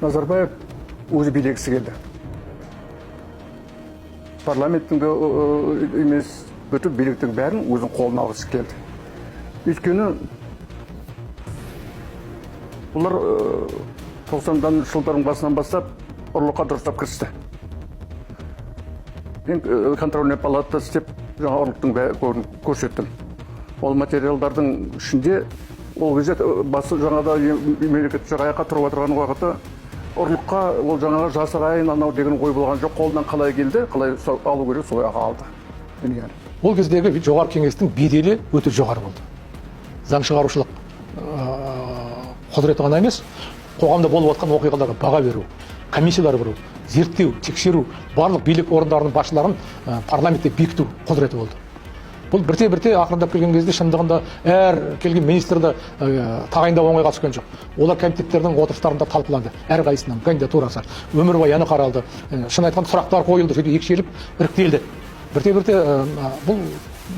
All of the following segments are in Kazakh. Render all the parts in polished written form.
Назарбаев өзі билегісі келді. Парламенттің емес, бүтін биліктің бәрін өзінің қолына алғысы келді. Өйткені бұлар 90-дан жылдардың басынан бастап ұрлыққа дұрыстап кірісті. Мен контрольный палатада істеп, жаңа ұрлықтың бәрін көрсеттім. Ол материалдардың ішінде, ол кезде басы жаңада мемлекет жағаяққа тұрып отырған уақытта ұрлыққа ол жаңағы жасырайын анау деген ой болған жоқ. Қолынан қалай келді, қалай алу керек, солай алды. Ол кездегі жоғары кеңестің беделі өте жоғары болды. Заң шығарушылық құзыреті ғана емес, қоғамда болып жатқан оқиғаларға баға беру, комиссиялар құру, зерттеу, тексеру, барлық билік орындарының басшыларын парламентте бекіту құзыреті болды. Бұл бірте-бірте ақырындап келген кезде шындығында әр келген министрді тағайындау оңайға түскен жоқ. Олар комитеттердің отырыстарында талқыланды. Әрқайсысының кандидатурасы, өмірбаяны қаралды. Шын айтқан сұрақтар қойылды, сөйтіп екшеліп іріктелді. Бірте-бірте бұл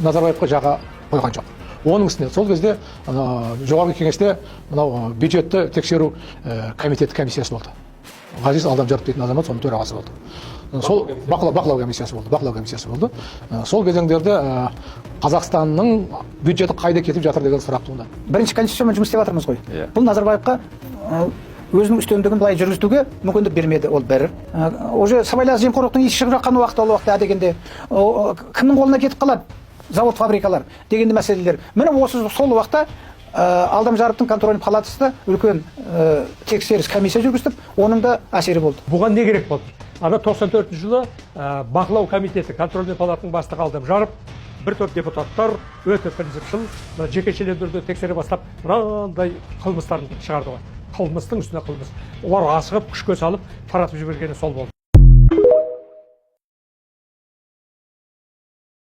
Назарбаевқа жаға қойған жоқ. Оның үстіне сол кезде жоғарғы кеңесте мынау бюджетті тексеру комитеті комиссиясы болды. Ғазиз Алдамжаров дейтін азамат соның төрағасы болды. Сол бақылау комиссиясы болды. Сол кезеңдерде Қазақстанның бюджеті қайда кетіп жатыр деген сұрақ туындады. Бірінші конституциямен жұмыс істеп жатырмыз ғой. Бұл Назарбаевқа өзінің үстемдігін былай жүргізуге мүмкіндік бермеді, ол бір. Уже сыбайлас жемқорлықтың иісі шығып жатқан уақытта дегенде кімнің қолына кетіп қалады? Завод, фабрикалар дегенде мәселелер. Міне сол уақытта Алдамжаровтың контроль палатасы үлкен тексеріс комиссия жүргізіп, оның да әсері болды. Бұған не керек болды? Ана 94 жылы бақылау комитеті, контрольный палатының бастығы Алдамжаров, бір топ депутаттар өте принципшіл, жекешелендіруді тексере бастап, мынандай қылмыстарын шығарды ғой. Қылмыстың үстіне қылмыс. Олар асығып күшке салып таратып жібергені сол болды.